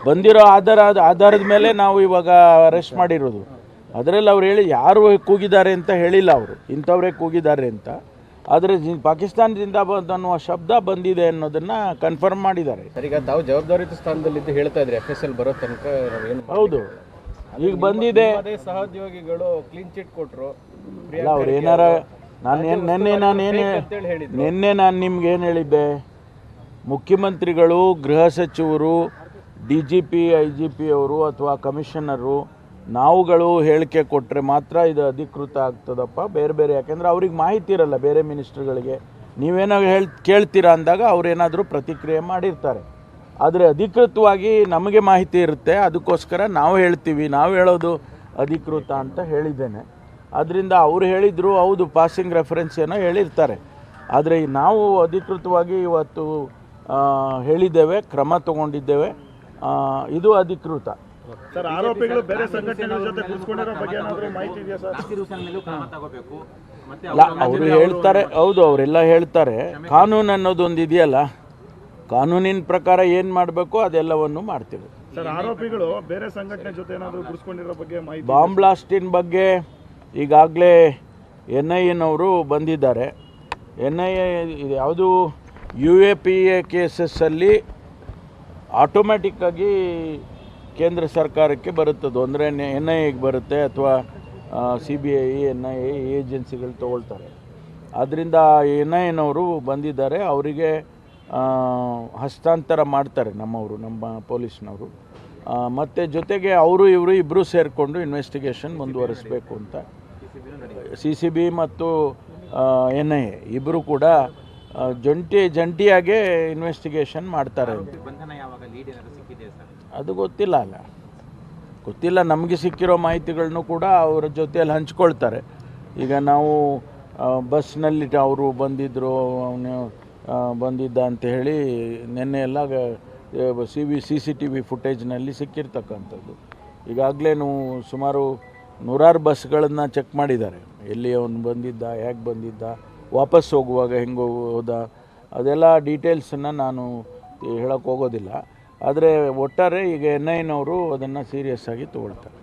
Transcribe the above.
ಬಂದಿರೋ ಆಧಾರದ ಮೇಲೆ ನಾವು ಇವಾಗ ಅರೆಸ್ಟ್ ಮಾಡಿರೋದು. ಅದರಲ್ಲಿ ಅವ್ರು ಹೇಳಿ ಯಾರು ಕೂಗಿದ್ದಾರೆ ಅಂತ ಹೇಳಿಲ್ಲ, ಅವರು ಇಂಥವ್ರೇ ಕೂಗಿದ್ದಾರೆ ಅಂತ. ಆದರೆ ಪಾಕಿಸ್ತಾನದಿಂದ ಅನ್ನುವ ಶಬ್ದ ಬಂದಿದೆ ಅನ್ನೋದನ್ನು ಕನ್ಫರ್ಮ್ ಮಾಡಿದ್ದಾರೆ. ಈಗ ತಾವು ಜವಾಬ್ದಾರಿಯುತ ಸ್ಥಾನದಲ್ಲಿದ್ದು ಹೇಳ್ತಾ ಇದ್ರಿ FSL ಬರೋ ತನಕ ಏನು. ಹೌದು, ಈಗ ಬಂದಿದೆ. ಸಹೋದ್ಯೋಗಿಗಳು ಕ್ಲೀನ್ ಚಿಟ್ ಕೊಟ್ಟರು. ಅಲ್ಲ, ಅವ್ರು ಏನಾರ ನಿನ್ನೆ ನಾನು ನಿಮ್ಗೆ ಏನು ಹೇಳಿದ್ದೆ, ಮುಖ್ಯಮಂತ್ರಿಗಳು, ಗೃಹ ಸಚಿವರು, DGP IGP ಅವರು ಅಥವಾ ಕಮಿಷನರು ನಾವುಗಳು ಹೇಳಿಕೆ ಕೊಟ್ಟರೆ ಮಾತ್ರ ಇದು ಅಧಿಕೃತ ಆಗ್ತದಪ್ಪ. ಬೇರೆ ಯಾಕೆಂದರೆ ಅವ್ರಿಗೆ ಮಾಹಿತಿ ಇರಲ್ಲ ಬೇರೆ ಮಿನಿಸ್ಟ್ರುಗಳಿಗೆ. ನೀವೇನೋ ಕೇಳ್ತೀರಾ ಅಂದಾಗ ಅವ್ರೇನಾದರೂ ಪ್ರತಿಕ್ರಿಯೆ ಮಾಡಿರ್ತಾರೆ. ಆದರೆ ಅಧಿಕೃತವಾಗಿ ನಮಗೆ ಮಾಹಿತಿ ಇರುತ್ತೆ, ಅದಕ್ಕೋಸ್ಕರ ನಾವು ಹೇಳ್ತೀವಿ. ನಾವು ಹೇಳೋದು ಅಧಿಕೃತ ಅಂತ ಹೇಳಿದ್ದೇನೆ. ಅದರಿಂದ ಅವ್ರು ಹೇಳಿದರು, ಹೌದು ಪಾಸಿಂಗ್ ರೆಫರೆನ್ಸ್ ಏನೋ ಹೇಳಿರ್ತಾರೆ. ಆದರೆ ನಾವು ಅಧಿಕೃತವಾಗಿ ಇವತ್ತು ಹೇಳಿದ್ದೇವೆ, ಕ್ರಮ ತಗೊಂಡಿದ್ದೇವೆ. ಇದು ಅಧಿಕೃತ. ಸರ್, ಆರೋಪಿಗಳು ಬೇರೆ ಸಂಘಟನೆಗಳ ಜೊತೆ ಗುರುತಿಸಿಕೊಂಡಿರೋ ಬಗ್ಗೆ ಏನಾದರೂ ಮಾಹಿತಿ ಇದೆಯಾ ಸರ್? ಅಲ್ಲ, ಅವರು ಹೇಳ್ತಾರೆ, ಹೌದು ಅವರೆಲ್ಲ ಹೇಳ್ತಾರೆ. ಕಾನೂನು ಅನ್ನೋದು ಒಂದು ಇದೆಯಲ್ಲ, ಕಾನೂನಿನ ಪ್ರಕಾರ ಏನು ಮಾಡಬೇಕು ಅದೆಲ್ಲವನ್ನು ಮಾಡ್ತೀವಿ. ಸರ್, ಆರೋಪಿಗಳು ಬೇರೆ ಸಂಘಟನೆ ಜೊತೆ ಏನಾದರೂ ಗುರುತಿಸಿಕೊಂಡಿರೋ ಬಗ್ಗೆ ಮಾಹಿತಿ? ಬಾಂಬ್ ಬ್ಲಾಸ್ಟಿನ ಬಗ್ಗೆ ಈಗಾಗಲೇ NIA ಬಂದಿದ್ದಾರೆ. NIA ಯಾವುದು UAPA ಕೇಸಸ್ಸಲ್ಲಿ ಆಟೋಮ್ಯಾಟಿಕ್ಕಾಗಿ ಕೇಂದ್ರ ಸರ್ಕಾರಕ್ಕೆ ಬರುತ್ತದು. ಅಂದರೆ NIAಗೆ ಬರುತ್ತೆ ಅಥವಾ CBI NIA ಏಜೆನ್ಸಿಗಳು ತೊಗೊಳ್ತಾರೆ. ಆದ್ದರಿಂದ NIA ಬಂದಿದ್ದಾರೆ, ಅವರಿಗೆ ಹಸ್ತಾಂತರ ಮಾಡ್ತಾರೆ ನಮ್ಮ ಪೊಲೀಸ್ನವರು. ಮತ್ತು ಜೊತೆಗೆ ಇವರು ಇಬ್ಬರು ಸೇರಿಕೊಂಡು ಇನ್ವೆಸ್ಟಿಗೇಷನ್ ಮುಂದುವರಿಸಬೇಕು ಅಂತ CCB ಮತ್ತು NIA ಇಬ್ಬರು ಕೂಡ ಜಂಟಿಯಾಗೆ ಇನ್ವೆಸ್ಟಿಗೇಷನ್ ಮಾಡ್ತಾರೆ. ಅದು ಗೊತ್ತಿಲ್ಲ. ನಮಗೆ ಸಿಕ್ಕಿರೋ ಮಾಹಿತಿಗಳನ್ನು ಕೂಡ ಅವರ ಜೊತೆಯಲ್ಲಿ ಹಂಚ್ಕೊಳ್ತಾರೆ. ಈಗ ನಾವು ಬಸ್ನಲ್ಲಿ ಅವರು ಬಂದಿದ್ದರು, ಅವನು ಬಂದಿದ್ದ ಅಂತ ಹೇಳಿ ನಿನ್ನೆ ಎಲ್ಲ CCTV ಫುಟೇಜ್ನಲ್ಲಿ ಸಿಕ್ಕಿರ್ತಕ್ಕಂಥದ್ದು. ಈಗಾಗಲೇ ಸುಮಾರು 100 ಬಸ್ಗಳನ್ನು ಚೆಕ್ ಮಾಡಿದ್ದಾರೆ. ಎಲ್ಲಿ ಅವನು ಬಂದಿದ್ದ, ಹೇಗೆ ಬಂದಿದ್ದ, ವಾಪಸ್ ಹೋಗುವಾಗ ಹೆಂಗೆ ಹೋದ, ಅದೆಲ್ಲ ಡೀಟೇಲ್ಸನ್ನು ನಾನು ಹೇಳೋಕ್ಕೆ ಹೋಗೋದಿಲ್ಲ. ಆದರೆ ಒಟ್ಟಾರೆ ಈಗ NIA ಅದನ್ನು ಸೀರಿಯಸ್ ಆಗಿ ತಗೊಳ್ತಾರೆ.